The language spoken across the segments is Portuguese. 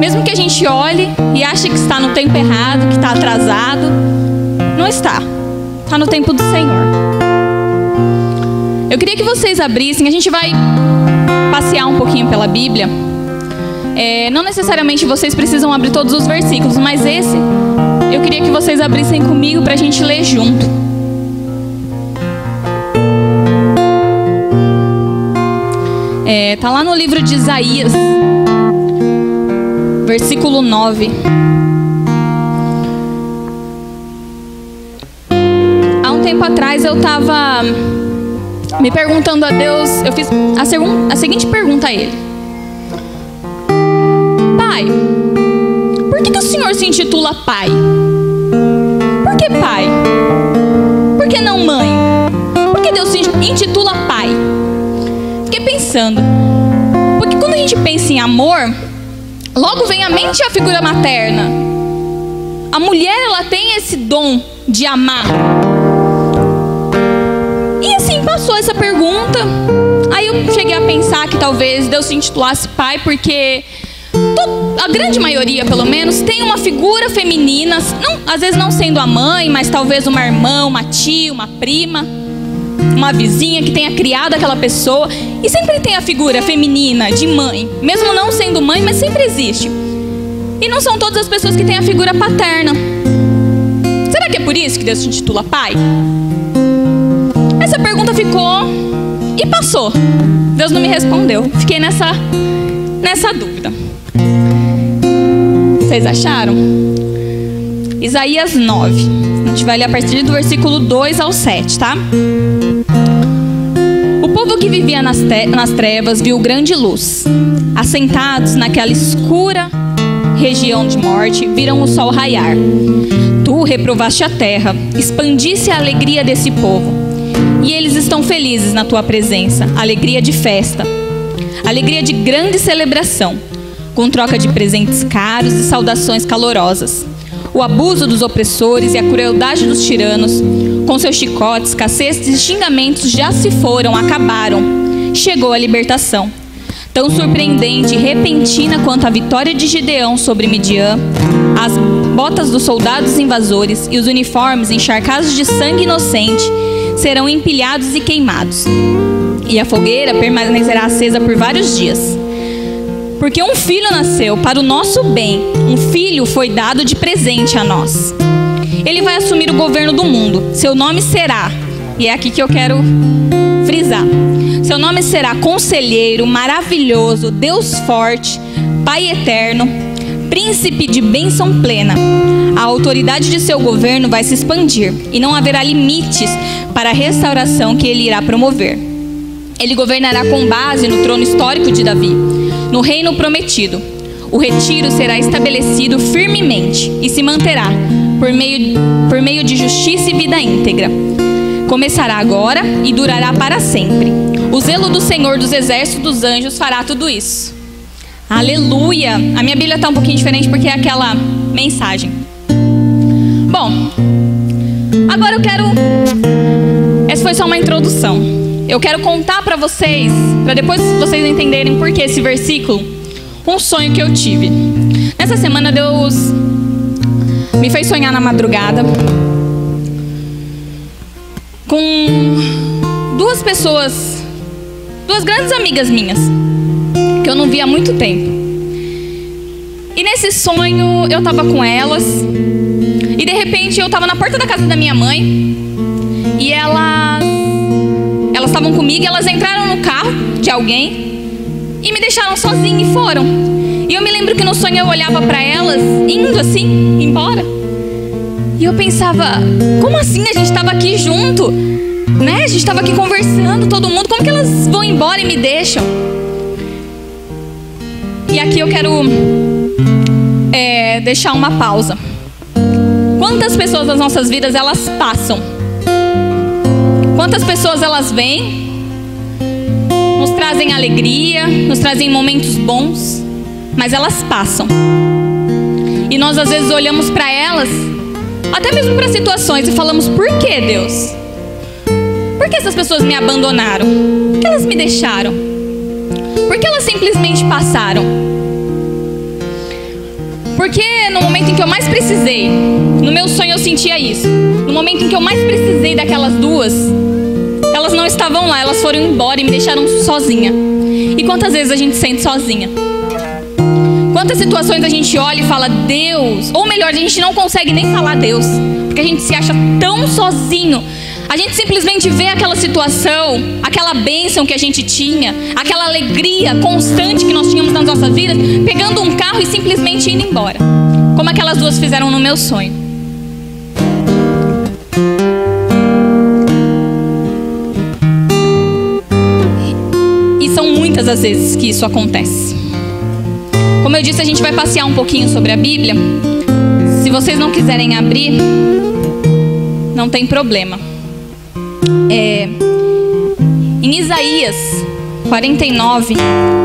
Mesmo que a gente olhe e ache que está no tempo errado, que está atrasado, não está. Está no tempo do Senhor. Eu queria que vocês abrissem, a gente vai passear um pouquinho pela Bíblia. Não necessariamente vocês precisam abrir todos os versículos, mas esse eu queria que vocês abrissem comigo para a gente ler junto. Tá lá no livro de Isaías, versículo 9. Há um tempo atrás eu estava me perguntando a Deus, eu fiz a seguinte pergunta a Ele: Pai, por que o Senhor se intitula Pai? Por que Pai? Por que não Mãe? Por que Deus se intitula Pai? Fiquei pensando, porque quando a gente pensa em amor, logo vem à mente a figura materna. A mulher, ela tem esse dom de amar. E assim passou essa pergunta. Aí eu cheguei a pensar que talvez Deus se intitulasse Pai porque a grande maioria, pelo menos, tem uma figura feminina, às vezes não sendo a mãe, mas talvez uma irmã, uma tia, uma prima, uma vizinha que tenha criado aquela pessoa. E sempre tem a figura feminina de mãe, mesmo não sendo mãe, mas sempre existe. E não são todas as pessoas que têm a figura paterna. Será que é por isso que Deus se intitula Pai? Essa pergunta ficou e passou. Deus não me respondeu. Fiquei nessa dúvida. Vocês acharam? Isaías 9. A gente vai ler a partir do versículo 2 ao 7, tá? O povo que vivia nas trevas viu grande luz. Assentados naquela escura região de morte, viram o sol raiar. Tu reprovaste a terra, expandisse a alegria desse povo. E eles estão felizes na tua presença, alegria de festa, alegria de grande celebração, com troca de presentes caros e saudações calorosas. O abuso dos opressores e a crueldade dos tiranos, com seus chicotes, cacetes e xingamentos já se foram, acabaram. Chegou a libertação, tão surpreendente e repentina quanto a vitória de Gideão sobre Midian. As botas dos soldados invasores e os uniformes encharcados de sangue inocente serão empilhados e queimados, e a fogueira permanecerá acesa por vários dias. Porque um filho nasceu para o nosso bem, um filho foi dado de presente a nós. Ele vai assumir o governo do mundo. Seu nome será, e é aqui que eu quero frisar, seu nome será Conselheiro, Maravilhoso, Deus Forte, Pai Eterno, Príncipe de bênção plena. A autoridade de seu governo vai se expandir, e não haverá limites para a restauração que ele irá promover. Ele governará com base no trono histórico de Davi, no reino prometido. O retiro será estabelecido firmemente e se manterá por meio de justiça e vida íntegra. Começará agora e durará para sempre. O zelo do Senhor dos exércitos dos anjos fará tudo isso. Aleluia! A minha Bíblia está um pouquinho diferente porque é aquela mensagem. Bom, agora essa foi só uma introdução. Eu quero contar para vocês, para depois vocês entenderem por que esse versículo, um sonho que eu tive. Nessa semana Deus me fez sonhar na madrugada com duas pessoas, duas grandes amigas minhas, que eu não via há muito tempo. E nesse sonho eu estava com elas, e de repente eu estava na porta da casa da minha mãe, e elas estavam comigo, e elas entraram no carro de alguém e me deixaram sozinha e foram. E eu me lembro que no sonho eu olhava para elas indo assim, embora, e eu pensava, como assim? A gente estava aqui junto, né? A gente estava aqui conversando, todo mundo, como que elas vão embora e me deixam? E aqui eu quero deixar uma pausa. Quantas pessoas das nossas vidas elas passam? Quantas pessoas elas vêm, nos trazem alegria, nos trazem momentos bons, mas elas passam. E nós às vezes olhamos para elas, até mesmo para situações, e falamos: por que, Deus? Por que essas pessoas me abandonaram? Por que elas me deixaram? Por que elas simplesmente passaram? Porque no momento em que eu mais precisei, no meu sonho eu sentia isso. No momento em que eu mais precisei daquelas duas, elas não estavam lá, elas foram embora e me deixaram sozinha. E quantas vezes a gente se sente sozinha? Quantas situações a gente olha e fala Deus, ou melhor, a gente não consegue nem falar Deus, porque a gente se acha tão sozinho. A gente simplesmente vê aquela situação, aquela bênção que a gente tinha, aquela alegria constante que nós tínhamos nas nossas vidas, pegando um carro e simplesmente indo embora. Como aquelas duas fizeram no meu sonho. E são muitas as vezes que isso acontece. Como eu disse, a gente vai passear um pouquinho sobre a Bíblia. Se vocês não quiserem abrir, não tem problema. Em Isaías 49,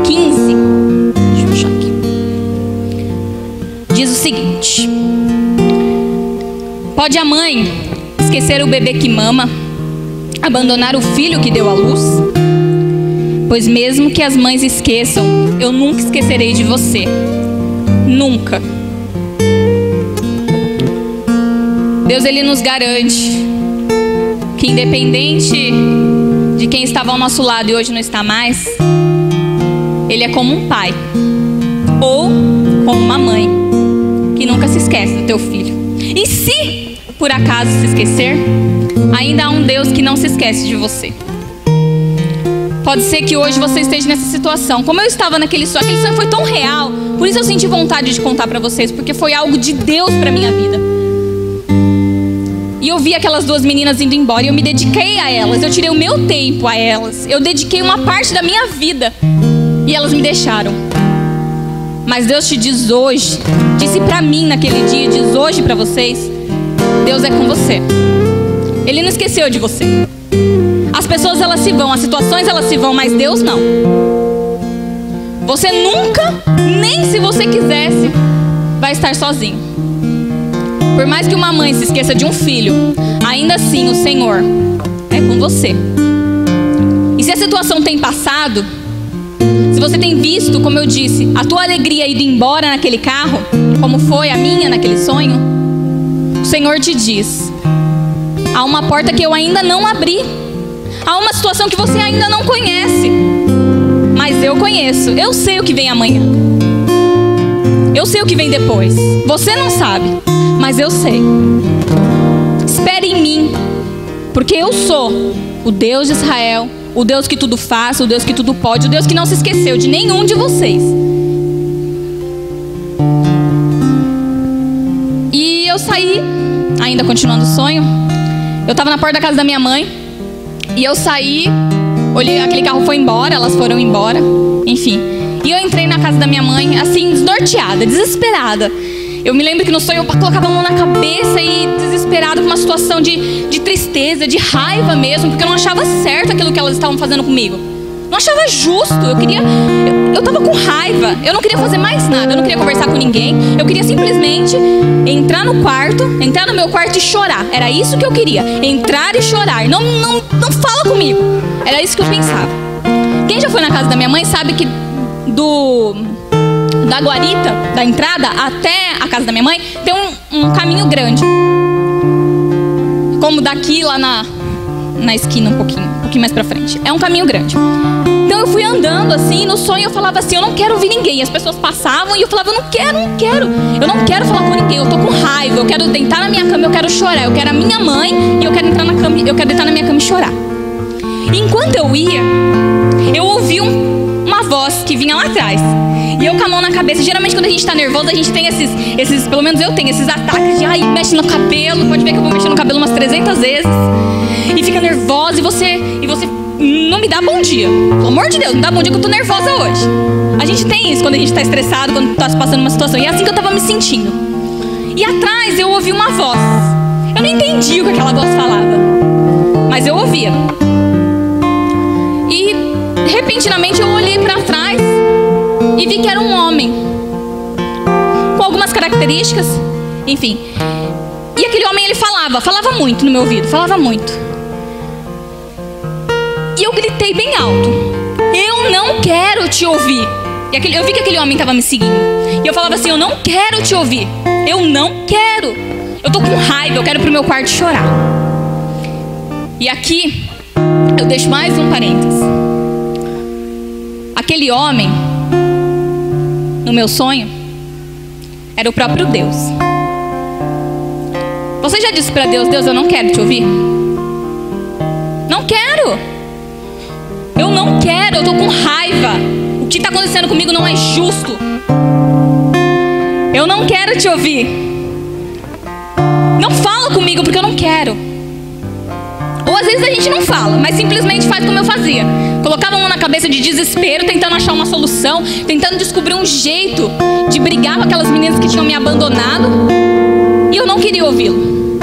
15, deixa eu achar aqui, diz o seguinte: pode a mãe esquecer o bebê que mama, abandonar o filho que deu à luz? Pois mesmo que as mães esqueçam, eu nunca esquecerei de você. Nunca. Deus, Ele nos garante que independente de quem estava ao nosso lado e hoje não está mais, Ele é como um pai ou como uma mãe que nunca se esquece do teu filho. E se por acaso se esquecer, ainda há um Deus que não se esquece de você. Pode ser que hoje você esteja nessa situação, como eu estava naquele sonho. Aquele sonho foi tão real, por isso eu senti vontade de contar para vocês, porque foi algo de Deus para minha vida. E eu vi aquelas duas meninas indo embora e eu me dediquei a elas. Eu tirei o meu tempo a elas. Eu dediquei uma parte da minha vida e elas me deixaram. Mas Deus te diz hoje, disse pra mim naquele dia, diz hoje pra vocês: Deus é com você. Ele não esqueceu de você. As pessoas elas se vão, as situações elas se vão, mas Deus não. Você nunca, nem se você quisesse, vai estar sozinho. Por mais que uma mãe se esqueça de um filho, ainda assim o Senhor é com você. E se a situação tem passado, se você tem visto, como eu disse, a tua alegria indo embora naquele carro, como foi a minha naquele sonho, o Senhor te diz: há uma porta que eu ainda não abri, há uma situação que você ainda não conhece, mas eu conheço, eu sei o que vem amanhã, eu sei o que vem depois. Você não sabe, mas eu sei. Espere em mim, porque eu sou o Deus de Israel, o Deus que tudo faz, o Deus que tudo pode, o Deus que não se esqueceu de nenhum de vocês. E eu saí, ainda continuando o sonho, eu estava na porta da casa da minha mãe, e eu saí, olhei, aquele carro foi embora, elas foram embora, enfim. E eu entrei na casa da minha mãe, assim, desnorteada, desesperada. Eu me lembro que no sonho eu colocava a mão na cabeça e desesperada, com uma situação de tristeza, de raiva mesmo, porque eu não achava certo aquilo que elas estavam fazendo comigo. Não achava justo, eu tava com raiva, eu não queria fazer mais nada, eu não queria conversar com ninguém, eu queria simplesmente entrar no meu quarto e chorar. Era isso que eu queria, entrar e chorar, não fala comigo. Era isso que eu pensava. Quem já foi na casa da minha mãe sabe que da guarita, da entrada até a casa da minha mãe, tem um caminho grande. Como daqui lá na esquina um pouquinho mais pra frente. É um caminho grande. Então eu fui andando assim, no sonho eu falava assim: eu não quero ouvir ninguém. E as pessoas passavam e eu falava: eu não quero falar com ninguém, eu tô com raiva, eu quero deitar na minha cama, eu quero chorar, eu quero a minha mãe e eu quero entrar na cama, eu quero deitar na minha cama e chorar. E enquanto eu ia, eu ouvi uma voz que vinha lá atrás. E eu com a mão na cabeça. Geralmente quando a gente tá nervoso, a gente tem esses, pelo menos eu tenho esses ataques de ai, mexe no cabelo. Pode ver que eu vou mexer no cabelo umas 300 vezes. E fica nervosa e você não me dá bom dia. Pelo amor de Deus, não dá bom dia que eu tô nervosa hoje. A gente tem isso quando a gente tá estressado, quando tá se passando uma situação. E é assim que eu tava me sentindo. E atrás eu ouvi uma voz. Eu não entendi o que aquela voz falava, mas eu ouvia. E repentinamente eu olhei pra trás e vi que era um homem com algumas características, enfim. E aquele homem, ele falava muito no meu ouvido, falava muito. E eu gritei bem alto: eu não quero te ouvir. E eu vi que aquele homem estava me seguindo. E eu falava assim, eu não quero te ouvir. Eu não quero. Eu tô com raiva, eu quero ir pro meu quarto chorar. E aqui, eu deixo mais um parênteses. Aquele homem, no meu sonho, era o próprio Deus. Você já disse para Deus, Deus, eu não quero te ouvir? Não quero. Eu não quero, eu tô com raiva. O que está acontecendo comigo não é justo. Eu não quero te ouvir. Não fala comigo porque eu não quero. Ou às vezes a gente não fala, mas simplesmente faz como eu fazia. Colocava a mão na cabeça de desespero, tentando achar uma solução, tentando descobrir um jeito de brigar com aquelas meninas que tinham me abandonado. E eu não queria ouvi-lo.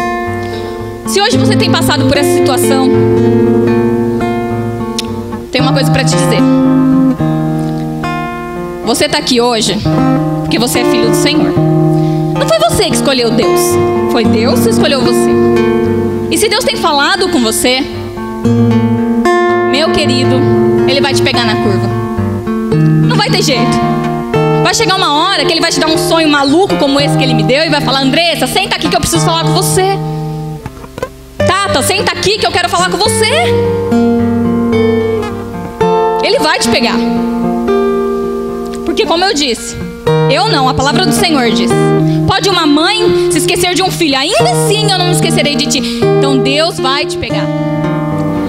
Se hoje você tem passado por essa situação, tem uma coisa para te dizer. Você está aqui hoje porque você é filho do Senhor. Não foi você que escolheu Deus, foi Deus que escolheu você. E se Deus tem falado com você, meu querido, Ele vai te pegar na curva. Não vai ter jeito. Vai chegar uma hora que Ele vai te dar um sonho maluco como esse que Ele me deu e vai falar, Andressa, senta aqui que eu preciso falar com você. Tata, senta aqui que eu quero falar com você. Ele vai te pegar. Porque como eu disse, eu não, a palavra do Senhor diz, pode uma mãe se esquecer de um filho, ainda assim eu não me esquecerei de ti. Então Deus vai te pegar.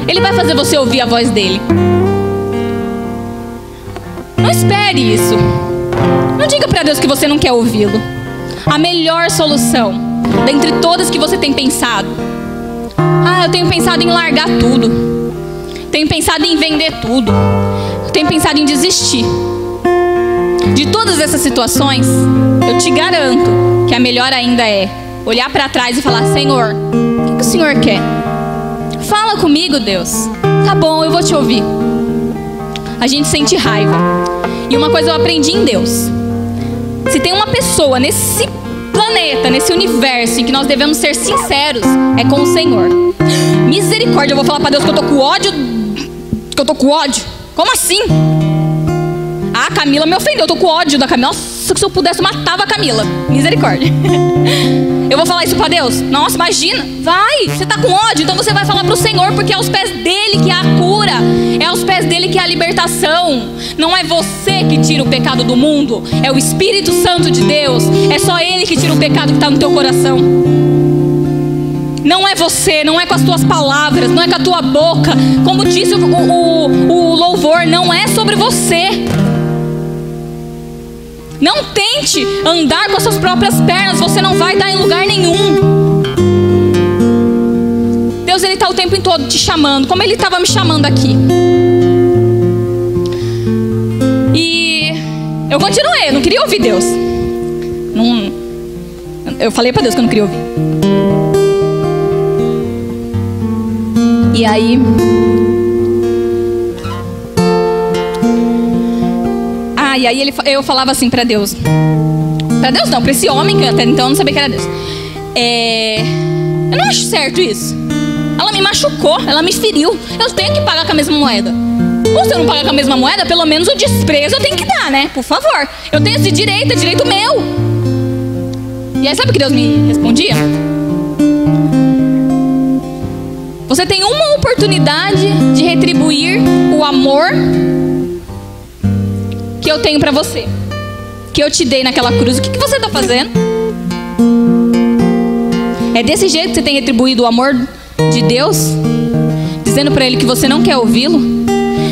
Ele vai fazer você ouvir a voz dele. Não espere isso. Não diga para Deus que você não quer ouvi-lo. A melhor solução, dentre todas que você tem pensado, eu tenho pensado em largar tudo, tenho pensado em vender tudo, tenho pensado em desistir. De todas essas situações, eu te garanto que a melhor ainda é olhar para trás e falar, Senhor, o que o Senhor quer? Fala comigo, Deus. Tá bom, eu vou te ouvir. A gente sente raiva. E uma coisa eu aprendi em Deus. Se tem uma pessoa nesse planeta, nesse universo, em que nós devemos ser sinceros, é com o Senhor. Misericórdia, eu vou falar para Deus que eu tô com ódio. Que eu tô com ódio? Como assim? A Camila me ofendeu, eu tô com ódio da Camila. Nossa, que se eu pudesse eu matava a Camila. Misericórdia. Eu vou falar isso pra Deus? Nossa, imagina. Vai, você tá com ódio, então você vai falar pro Senhor, porque é aos pés dele que há a cura, é aos pés dele que há a libertação. Não é você que tira o pecado do mundo, é o Espírito Santo de Deus. É só ele que tira o pecado que tá no teu coração. Não é você, não é com as tuas palavras, não é com a tua boca. Como disse o louvor, não é sobre você. Não tente andar com as suas próprias pernas, você não vai dar em lugar nenhum. Deus, Ele está o tempo todo te chamando, como Ele estava me chamando aqui. E eu continuei, eu não queria ouvir Deus. Eu falei para Deus que eu não queria ouvir. E aí... E aí eu falava assim pra Deus. Pra Deus não, pra esse homem, que até então eu não sabia que era Deus. Eu não acho certo isso. Ela me machucou, ela me feriu. Eu tenho que pagar com a mesma moeda. Ou se eu não pagar com a mesma moeda, pelo menos o desprezo eu tenho que dar, né? Por favor. Eu tenho esse direito, é direito meu. E aí sabe o que Deus me respondia? Você tem uma oportunidade de retribuir o amor que eu tenho pra você, que eu te dei naquela cruz. O que você tá fazendo? É desse jeito que você tem retribuído o amor de Deus? Dizendo pra Ele que você não quer ouvi-lo?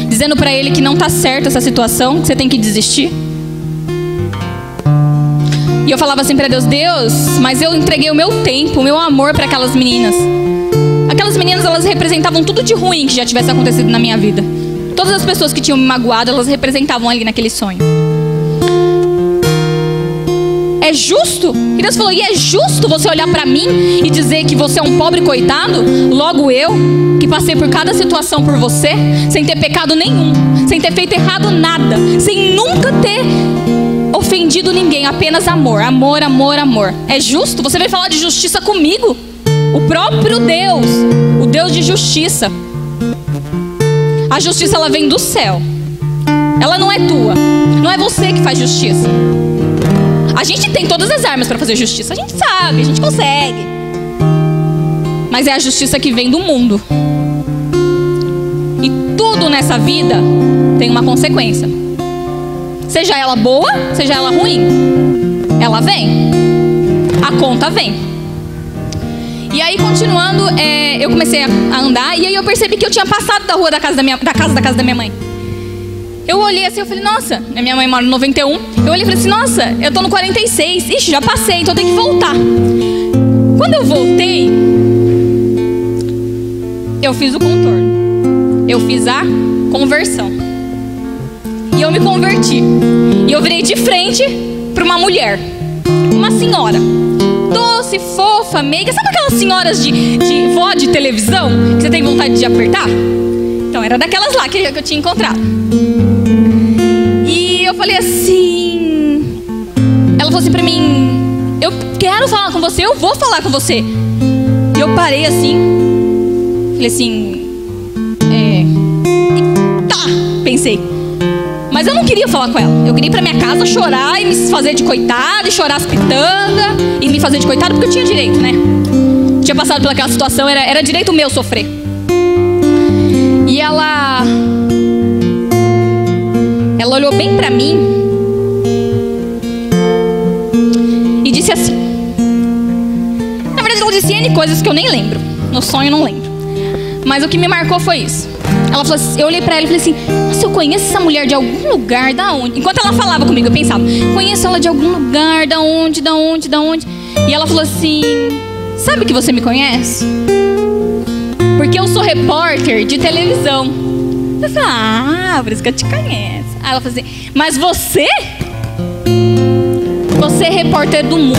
Dizendo pra Ele que não tá certo essa situação, que você tem que desistir? E eu falava assim pra Deus, Deus, mas eu entreguei o meu tempo, o meu amor pra aquelas meninas. Aquelas meninas, elas representavam tudo de ruim que já tivesse acontecido na minha vida. Todas as pessoas que tinham me magoado, elas representavam ali naquele sonho. É justo? E Deus falou, e é justo você olhar pra mim e dizer que você é um pobre coitado? Logo eu, que passei por cada situação por você, sem ter pecado nenhum, sem ter feito errado nada, sem nunca ter ofendido ninguém, apenas amor, amor, amor, amor. É justo? Você veio falar de justiça comigo? O próprio Deus, o Deus de justiça. A justiça, ela vem do céu. Ela não é tua. Não é você que faz justiça. A gente tem todas as armas para fazer justiça. A gente sabe, a gente consegue. Mas é a justiça que vem do mundo. E tudo nessa vida tem uma consequência. Seja ela boa, seja ela ruim. Ela vem. A conta vem. E aí, continuando, eu comecei a andar. E aí eu percebi que eu tinha passado da rua da casa da minha mãe. Eu olhei assim, eu falei, nossa, minha mãe mora no 91. Eu olhei e falei assim, nossa, eu tô no 46. Ixi, já passei, então eu tenho que voltar. Quando eu voltei, eu fiz o contorno. Eu fiz a conversão. E eu me converti. E eu virei de frente para uma mulher. Uma senhora. Doce, fofa, meiga. Sabe aquelas senhoras de vó de televisão? Que você tem vontade de apertar? Então, era daquelas lá que eu tinha encontrado. E eu falei assim... Ela falou assim pra mim... Eu quero falar com você, eu vou falar com você. E eu parei assim... Falei assim... Tá, pensei. Mas eu não queria falar com ela. Eu queria ir pra minha casa chorar e me fazer de coitada, e chorar as pitangas, e me fazer de coitada, porque eu tinha direito, né? Tinha passado pelaquela situação, era direito meu sofrer. E ela olhou bem pra mim e disse assim... Na verdade, ela disse N coisas que eu nem lembro. No sonho eu não lembro. Mas o que me marcou foi isso. Ela falou assim, eu olhei pra ela e falei assim, nossa, eu conheço essa mulher de algum lugar, da onde? Enquanto ela falava comigo, eu pensava, conheço ela de algum lugar, da onde? E ela falou assim, sabe que você me conhece? Porque eu sou repórter de televisão. Eu falei, por isso que eu te conheço. Aí ela falou assim, mas você? Você é repórter do mundo.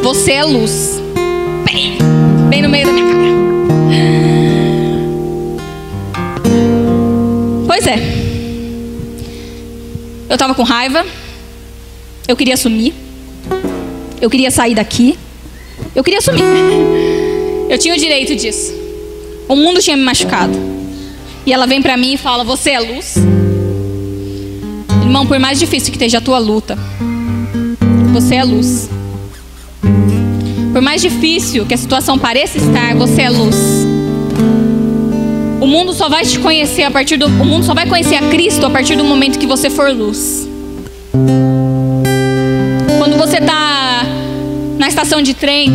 Você é luz. Bem no meio da minha cara. Pois é. Eu tava com raiva. Eu queria sumir. Eu queria sair daqui. Eu queria sumir. Eu tinha o direito disso. O mundo tinha me machucado. E ela vem pra mim e fala, você é luz? Irmão, por mais difícil que esteja a tua luta, você é luz. Por mais difícil que a situação pareça estar, você é luz. O mundo só vai te conhecer o mundo só vai conhecer a Cristo a partir do momento que você for luz. Quando você está na estação de trem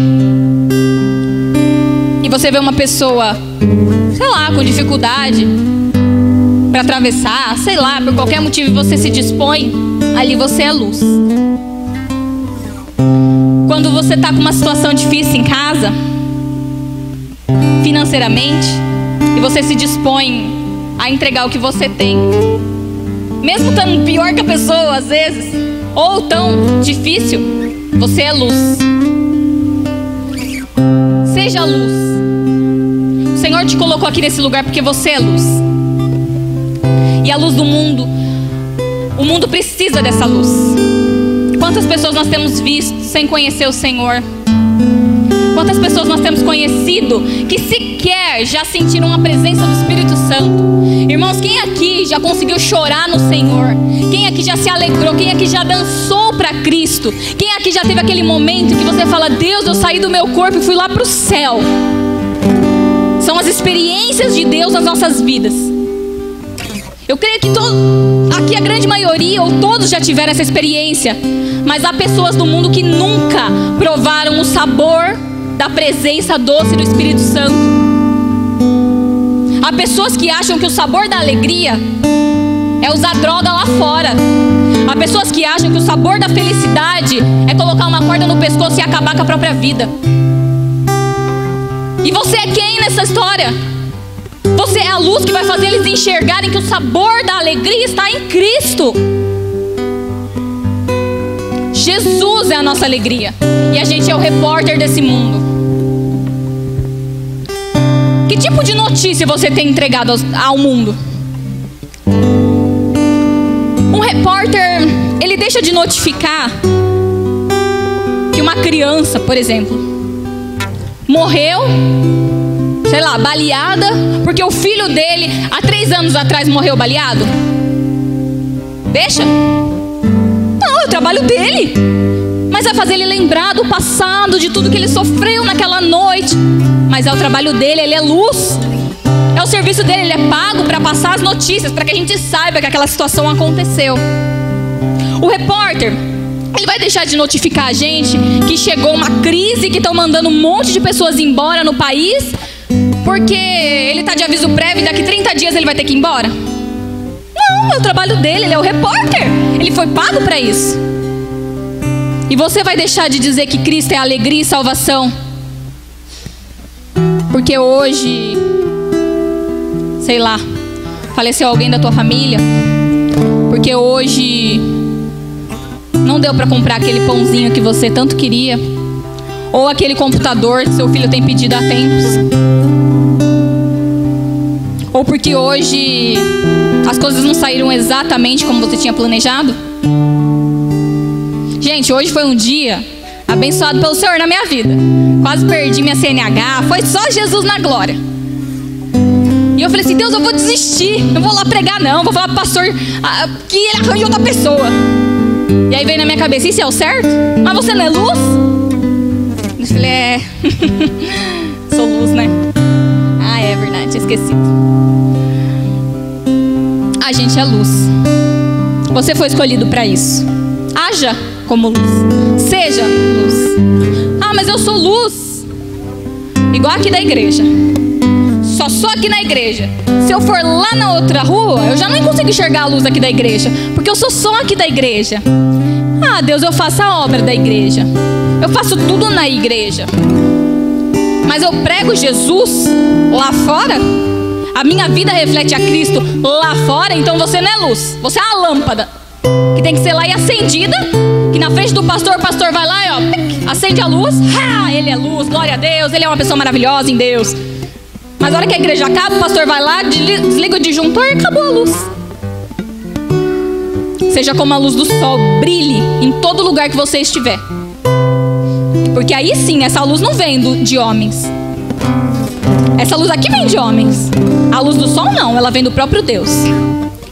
e você vê uma pessoa, sei lá, com dificuldade para atravessar, sei lá, por qualquer motivo você se dispõe, ali você é luz. Quando você está com uma situação difícil em casa, financeiramente, e você se dispõe a entregar o que você tem, mesmo estando pior que a pessoa às vezes, ou tão difícil, você é luz. Seja luz. O Senhor te colocou aqui nesse lugar porque você é luz. E a luz do mundo, o mundo precisa dessa luz. Quantas pessoas nós temos visto sem conhecer o Senhor? Quantas pessoas nós temos conhecido que sequer já sentiram a presença do Espírito Santo? Irmãos, quem aqui já conseguiu chorar no Senhor? Quem aqui já se alegrou? Quem aqui já dançou para Cristo? Quem aqui já teve aquele momento que você fala, Deus, eu saí do meu corpo e fui lá para o céu? São as experiências de Deus nas nossas vidas. Eu creio que aqui a grande maioria ou todos já tiveram essa experiência. Mas há pessoas do mundo que nunca provaram o sabor da presença doce do Espírito Santo. Há pessoas que acham que o sabor da alegria é usar droga lá fora. Há pessoas que acham que o sabor da felicidade é colocar uma corda no pescoço e acabar com a própria vida. E você é quem nessa história? Você é a luz que vai fazer eles enxergarem que o sabor da alegria está em Cristo. Jesus é a nossa alegria. E a gente é o repórter desse mundo. Que tipo de notícia você tem entregado ao mundo? Um repórter, ele deixa de notificar que uma criança, por exemplo, morreu, sei lá, baleada, porque o filho dele, há 3 anos atrás, morreu baleado? Deixa. Não, é o trabalho dele. Mas vai fazer ele lembrar do passado, de tudo que ele sofreu naquela noite. Mas é o trabalho dele, ele é luz. É o serviço dele, ele é pago para passar as notícias, para que a gente saiba que aquela situação aconteceu. O repórter, ele vai deixar de notificar a gente que chegou uma crise, que estão mandando um monte de pessoas embora no país, porque ele está de aviso prévio e daqui 30 dias ele vai ter que ir embora? Não, é o trabalho dele, ele é o repórter. Ele foi pago para isso. E você vai deixar de dizer que Cristo é alegria e salvação porque hoje, sei lá, faleceu alguém da tua família, porque hoje não deu para comprar aquele pãozinho que você tanto queria, ou aquele computador que seu filho tem pedido há tempos, ou porque hoje as coisas não saíram exatamente como você tinha planejado. Gente, hoje foi um dia abençoado pelo Senhor na minha vida. Quase perdi minha CNH, foi só Jesus na glória. E eu falei assim, Deus, eu vou desistir, não vou lá pregar não, vou falar pro pastor que ele arranje outra pessoa. E aí veio na minha cabeça, isso é o certo? Mas você não é luz? Eu falei, sou luz, né? Ah, é verdade, tinha esquecido. A gente é luz. Você foi escolhido para isso. Haja como luz. Seja luz. Ah, mas eu sou luz. Igual aqui da igreja. Só sou aqui na igreja. Se eu for lá na outra rua, eu já não consigo enxergar a luz aqui da igreja, porque eu sou só aqui da igreja. Ah, Deus, eu faço a obra da igreja. Eu faço tudo na igreja. Mas eu prego Jesus lá fora. A minha vida reflete a Cristo lá fora. Então você não é luz. Você é a lâmpada que tem que ser lá e acendida, que na frente do pastor, o pastor vai lá e ó, acende a luz. Ele é luz, glória a Deus. Ele é uma pessoa maravilhosa em Deus. Mas na hora que a igreja acaba, o pastor vai lá, desliga o disjuntor e acabou a luz. Seja como a luz do sol, brilhe em todo lugar que você estiver. Porque aí sim, essa luz não vem de homens. Essa luz aqui vem de homens. A luz do sol não, ela vem do próprio Deus.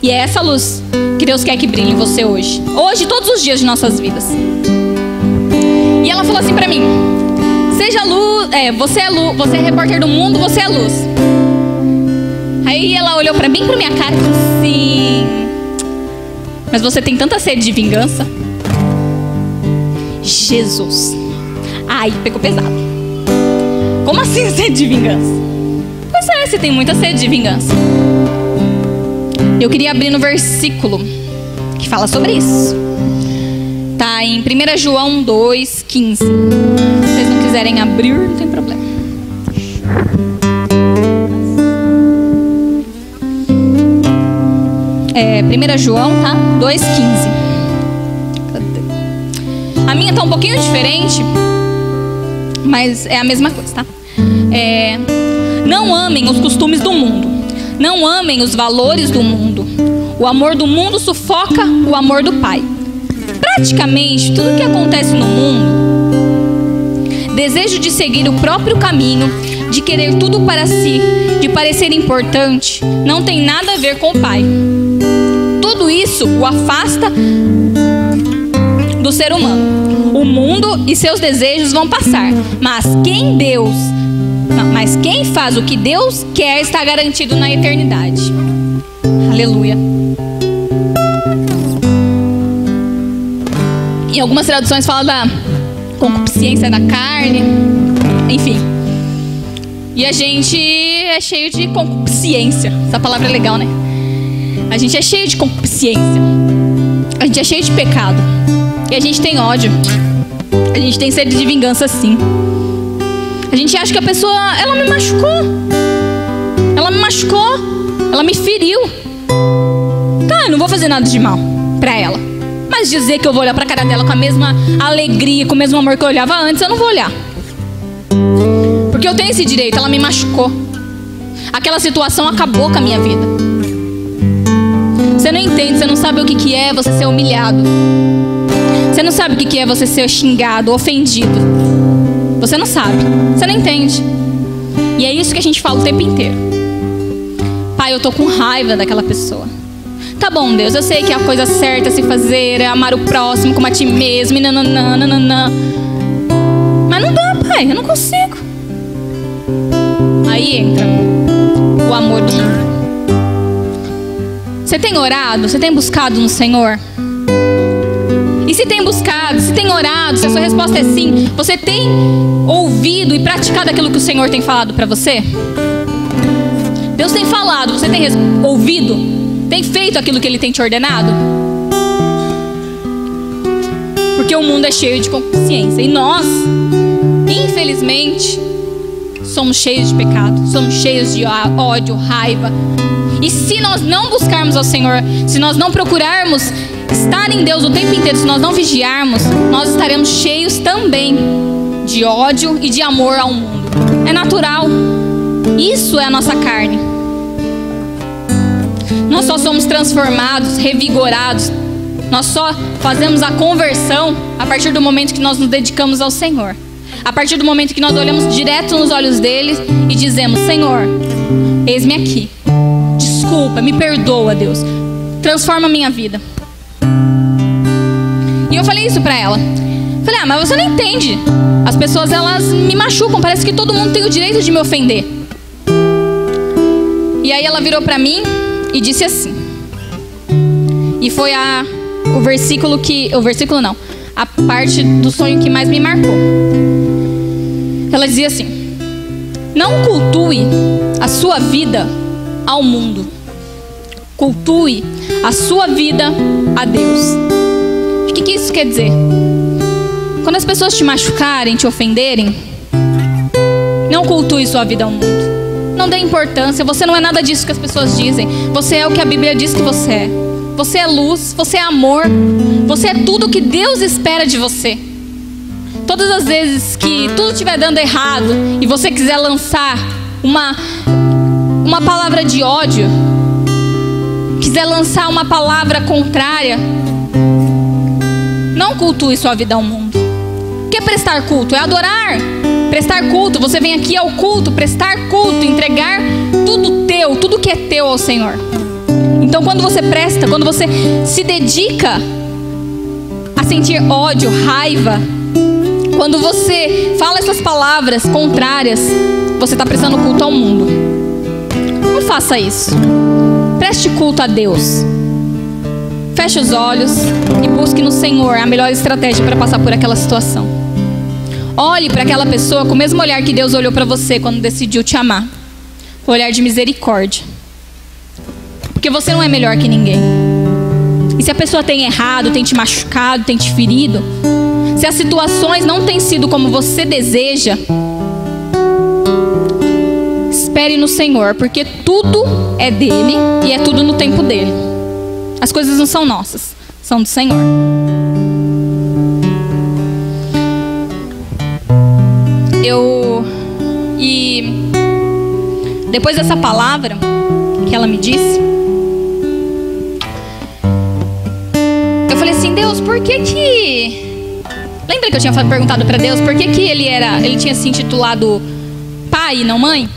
E é essa luz que Deus quer que brilhe em você hoje. Hoje, todos os dias de nossas vidas. E ela falou assim pra mim, seja luz, você é luz, você é repórter do mundo, você é luz. Aí ela olhou pra mim, pra minha cara e falou assim, mas você tem tanta sede de vingança? Jesus. Ai, pegou pesado. Como assim sede de vingança? Pois é, você tem muita sede de vingança. Eu queria abrir no versículo que fala sobre isso. Tá em 1 João 2,15. Se vocês não quiserem abrir, não tem problema. 1 João, tá? 2,15. A minha tá um pouquinho diferente, mas é a mesma coisa, tá? Não amem os costumes do mundo. Não amem os valores do mundo. O amor do mundo sufoca o amor do Pai. Praticamente tudo que acontece no mundo, desejo de seguir o próprio caminho, de querer tudo para si, de parecer importante, não tem nada a ver com o Pai. Tudo isso o afasta do ser humano. O mundo e seus desejos vão passar, mas quem faz o que Deus quer está garantido na eternidade. Aleluia. Em algumas traduções fala da concupiscência da carne, enfim. E a gente é cheio de concupiscência. Essa palavra é legal, né? A gente é cheio de concupiscência. A gente é cheio de pecado. E a gente tem ódio. A gente tem sede de vingança, sim. A gente acha que a pessoa, ela me machucou. Ela me machucou. Ela me feriu. Cara, eu não vou fazer nada de mal pra ela. Mas dizer que eu vou olhar pra cara dela com a mesma alegria, com o mesmo amor que eu olhava antes, eu não vou olhar. Porque eu tenho esse direito, ela me machucou. Aquela situação acabou com a minha vida. Você não entende, você não sabe o que é você ser humilhado. Você não sabe o que é você ser xingado, ofendido. Você não sabe, você não entende. E é isso que a gente fala o tempo inteiro. Pai, eu tô com raiva daquela pessoa. Tá bom, Deus, eu sei que a coisa certa a se fazer é amar o próximo como a ti mesmo, e nananã. Mas não dá, pai, eu não consigo. Aí entra o amor do mundo. Você tem orado? Você tem buscado no Senhor? E se tem buscado, se tem orado, se a sua resposta é sim, você tem ouvido e praticado aquilo que o Senhor tem falado para você? Deus tem falado, você tem ouvido? Tem feito aquilo que Ele tem te ordenado? Porque o mundo é cheio de consciência. E nós, infelizmente, somos cheios de pecado. Somos cheios de ódio, raiva. E se nós não buscarmos ao Senhor, se nós não procurarmos estar em Deus o tempo inteiro, se nós não vigiarmos, nós estaremos cheios também de ódio e de amor ao mundo. É natural. Isso é a nossa carne. Nós só somos transformados, revigorados. Nós só fazemos a conversão a partir do momento que nós nos dedicamos ao Senhor. A partir do momento que nós olhamos direto nos olhos dele e dizemos: Senhor, eis-me aqui. Desculpa, me perdoa, Deus. Transforma a minha vida. E eu falei isso pra ela. Falei: mas você não entende. As pessoas, elas me machucam. Parece que todo mundo tem o direito de me ofender. E aí ela virou pra mim e disse assim. E foi o versículo que... O versículo não. A parte do sonho que mais me marcou. Ela dizia assim: não cultue a sua vida ao mundo. Cultue a sua vida a Deus. O que isso quer dizer? Quando as pessoas te machucarem, te ofenderem, não cultue sua vida ao mundo. Não dê importância. Você não é nada disso que as pessoas dizem. Você é o que a Bíblia diz que você é. Você é luz, você é amor. Você é tudo o que Deus espera de você. Todas as vezes que tudo estiver dando errado e você quiser lançar uma palavra de ódio, quiser lançar uma palavra contrária, não cultue sua vida ao mundo. O que é prestar culto? É adorar. Prestar culto, você vem aqui ao culto, prestar culto, entregar tudo teu, tudo que é teu ao Senhor. Então quando você presta, quando você se dedica a sentir ódio, raiva, quando você fala essas palavras contrárias, você está prestando culto ao mundo. Não faça isso. Preste culto a Deus. Feche os olhos e busque no Senhor a melhor estratégia para passar por aquela situação. Olhe para aquela pessoa com o mesmo olhar que Deus olhou para você quando decidiu te amar. O olhar de misericórdia. Porque você não é melhor que ninguém. E se a pessoa tem errado, tem te machucado, tem te ferido, se as situações não têm sido como você deseja, espere no Senhor, porque tudo é dele e é tudo no tempo dele. As coisas não são nossas, são do Senhor. E depois dessa palavra que ela me disse, eu falei assim: Deus, por que... Lembra que eu tinha perguntado para Deus por que ele tinha se intitulado pai e não mãe?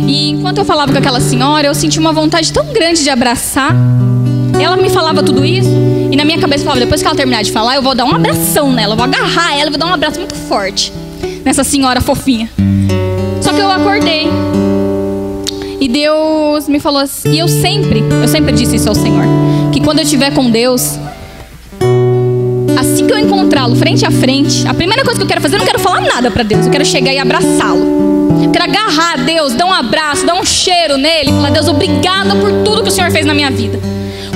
E enquanto eu falava com aquela senhora, eu senti uma vontade tão grande de abraçar. Ela me falava tudo isso e na minha cabeça eu falava: depois que ela terminar de falar, eu vou dar um abração nela, eu vou agarrar ela, eu vou dar um abraço muito forte nessa senhora fofinha. Só que eu acordei e Deus me falou assim, e eu sempre disse isso ao Senhor, que quando eu estiver com Deus, assim que eu encontrá-lo frente a frente, a primeira coisa que eu quero fazer, eu não quero falar nada para Deus, eu quero chegar e abraçá-lo. Eu quero agarrar a Deus, dar um abraço, dar um cheiro nele e falar: Deus, obrigada por tudo que o Senhor fez na minha vida.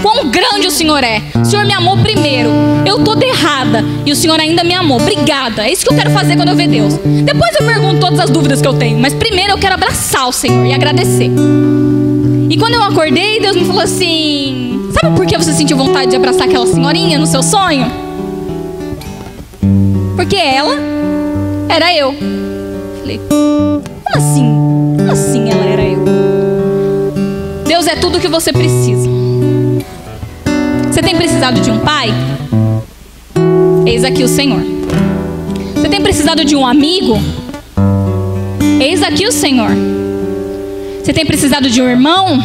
Quão grande o Senhor é. O Senhor me amou primeiro. Eu toda errada e o Senhor ainda me amou. Obrigada. É isso que eu quero fazer quando eu ver Deus. Depois eu pergunto todas as dúvidas que eu tenho, mas primeiro eu quero abraçar o Senhor e agradecer. E quando eu acordei, Deus me falou assim: sabe por que você sentiu vontade de abraçar aquela senhorinha no seu sonho? Porque ela era eu. Falei: como assim? Como assim ela era eu? Deus é tudo o que você precisa. Você tem precisado de um pai? Eis aqui o Senhor. Você tem precisado de um amigo? Eis aqui o Senhor. Você tem precisado de um irmão?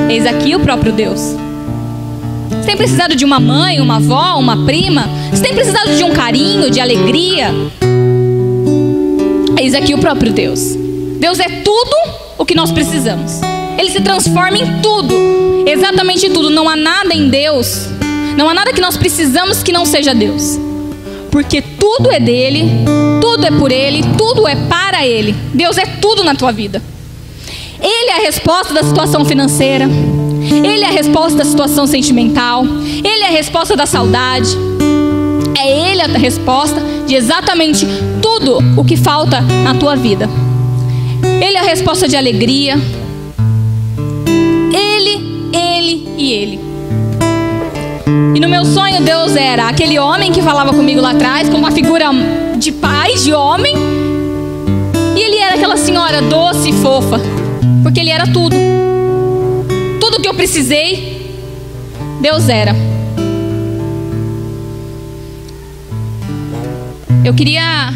Eis aqui o próprio Deus. Você tem precisado de uma mãe, uma avó, uma prima? Você tem precisado de um carinho, de alegria? Eis aqui o próprio Deus. Deus é tudo o que nós precisamos. Ele se transforma em tudo, exatamente tudo. Não há nada em Deus, não há nada que nós precisamos que não seja Deus. Porque tudo é dele, tudo é por ele, tudo é para ele. Deus é tudo na tua vida. Ele é a resposta da situação financeira, ele é a resposta da situação sentimental, ele é a resposta da saudade. É ele a resposta de exatamente tudo o que falta na tua vida. Ele é a resposta de alegria. Ele e ele. E no meu sonho Deus era aquele homem que falava comigo lá atrás, com uma figura de pai, de homem. E ele era aquela senhora doce e fofa, porque ele era tudo. Tudo que eu precisei, Deus era. Eu queria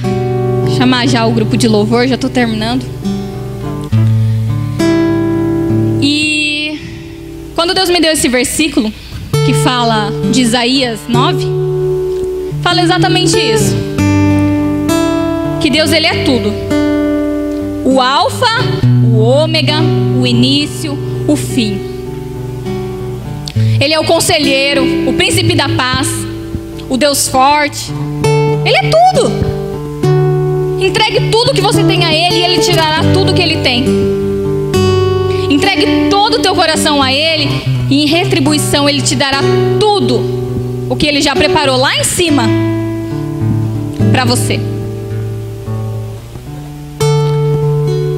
chamar já o grupo de louvor, já estou terminando. E quando Deus me deu esse versículo, que fala de Isaías 9, fala exatamente isso. Que Deus, ele é tudo. O alfa, o ômega, o início, o fim. Ele é o conselheiro, o príncipe da paz, o Deus forte. Ele é tudo. Entregue tudo que você tem a ele e ele te dará tudo que ele tem. Entregue todo o teu coração a ele e em retribuição ele te dará tudo o que ele já preparou lá em cima para você.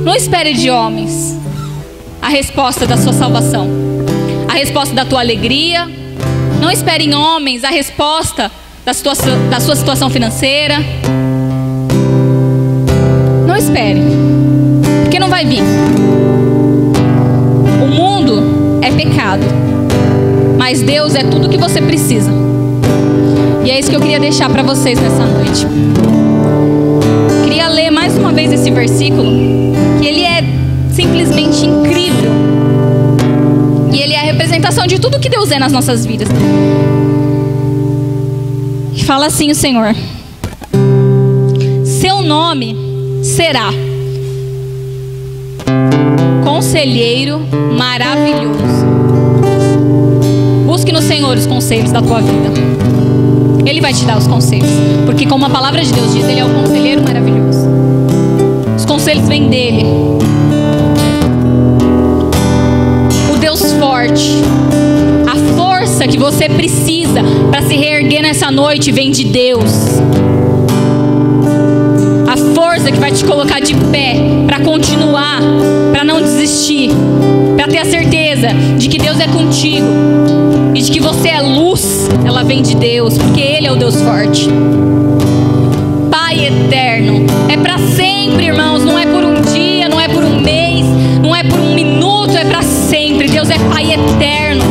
Não espere de homens a resposta da sua salvação, a resposta da tua alegria. Não espere em homens a resposta da sua situação financeira. Não espere, porque não vai vir. O mundo é pecado, mas Deus é tudo que você precisa. E é isso que eu queria deixar para vocês nessa noite. Queria ler mais uma vez esse versículo, que ele é simplesmente incrível. E ele é a representação de tudo que Deus é nas nossas vidas. Fala assim o Senhor: seu nome será Conselheiro Maravilhoso. Busque no Senhor os conselhos da tua vida. Ele vai te dar os conselhos, porque como a palavra de Deus diz, ele é o Conselheiro Maravilhoso. Os conselhos vêm dele. O Deus forte. A força que você precisa para se reerguer nessa noite vem de Deus. A força que vai te colocar de pé para continuar, para não desistir, para ter a certeza de que Deus é contigo e de que você é luz, ela vem de Deus, porque Ele é o Deus forte. Pai eterno, é para sempre, irmãos. Não é por um dia, não é por um mês, não é por um minuto, é para sempre. Deus é Pai eterno.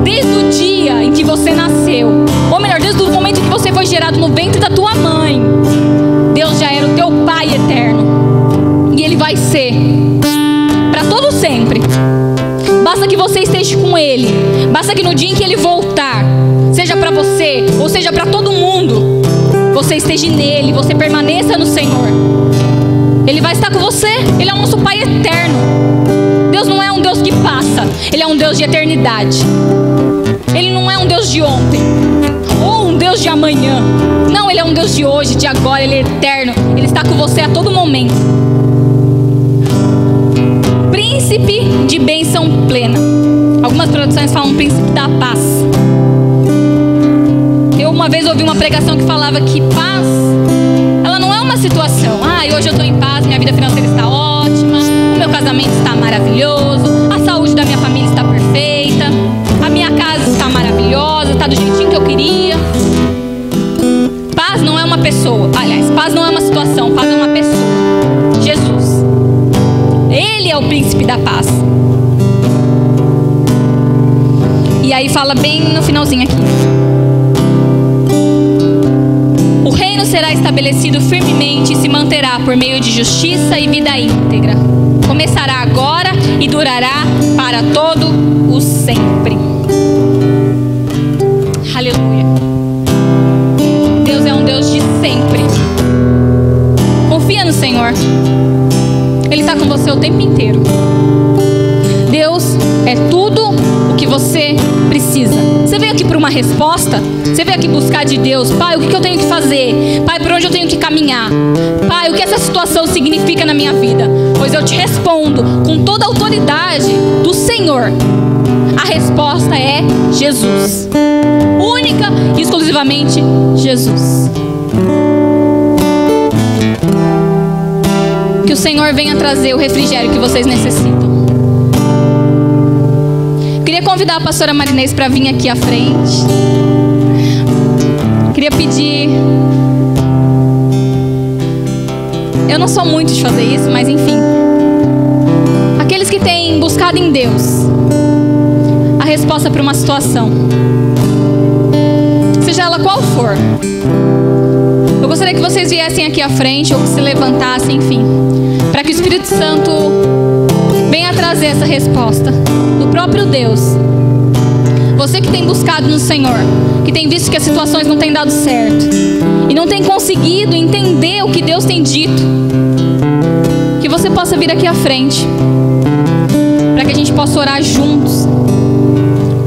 Desde o dia em que você nasceu, ou melhor, desde o momento em que você foi gerado no ventre da tua mãe, Deus já era o teu Pai eterno. E Ele vai ser para todo sempre. Basta que você esteja com Ele. Basta que no dia em que Ele voltar, seja para você ou seja para todo mundo, você esteja nele, você permaneça no Senhor. Ele vai estar com você. Ele é o nosso Pai eterno. Deus não é um Deus que passa, Ele é um Deus de eternidade. Ele não é um Deus de ontem ou um Deus de amanhã. Não, Ele é um Deus de hoje, de agora. Ele é eterno. Ele está com você a todo momento. Príncipe de bênção plena. Algumas traduções falam príncipe da paz. Eu uma vez ouvi uma pregação que falava que paz, ela não é uma situação. Hoje eu estou em paz, minha vida financeira está ótima, o meu casamento está maravilhoso, a saúde da minha família está perfeita, a minha casa está maravilhosa, está do jeitinho que eu queria. Paz não é uma pessoa. Aliás, paz não é uma situação, paz é uma pessoa. Jesus. Ele é o príncipe da paz. E aí fala bem no finalzinho aqui: o reino será estabelecido firmemente e se manterá por meio de justiça e vida íntegra. começará agora e durará para todo o sempre. Aleluia. Deus é um Deus de sempre. Confia no Senhor. Ele está com você o tempo inteiro. Deus é tudo o que você precisa. Você veio aqui por uma resposta? Você veio aqui buscar de Deus? Pai, o que eu tenho que fazer? Pai, por onde eu tenho que caminhar? Pai, o que essa situação significa na minha vida? Pois eu te respondo com toda a autoridade do Senhor. A resposta é Jesus. Única e exclusivamente Jesus. Que o Senhor venha trazer o refrigério que vocês necessitam. Queria convidar a pastora Marinês para vir aqui à frente. Queria pedir... Eu não sou muito de fazer isso, mas enfim. Aqueles que têm buscado em Deus a resposta para uma situação, seja ela qual for, eu gostaria que vocês viessem aqui à frente ou que se levantassem, enfim, para que o Espírito Santo venha trazer essa resposta do próprio Deus. Você que tem buscado no Senhor, que tem visto que as situações não têm dado certo e não tem conseguido entender o que Deus tem dito, que você possa vir aqui à frente para que a gente possa orar juntos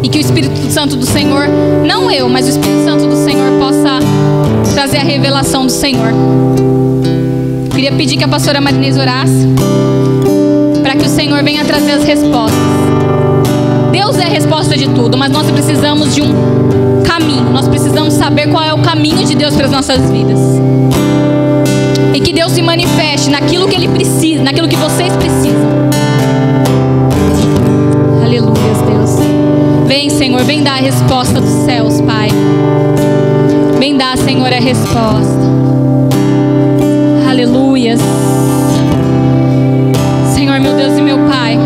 e que o Espírito Santo do Senhor, não eu, mas o Espírito Santo do Senhor possa trazer a revelação do Senhor. Queria pedir que a pastora Marinês orasse para que o Senhor venha trazer as respostas. Deus é a resposta de tudo, mas nós precisamos de um caminho. Nós precisamos saber qual é o caminho de Deus para as nossas vidas. E que Deus se manifeste naquilo que Ele precisa, naquilo que vocês precisam. Aleluia, Deus. Vem, Senhor, vem dar a resposta dos céus, Pai. Vem dar, Senhor, a resposta. Aleluia. Senhor, meu Deus e meu Pai.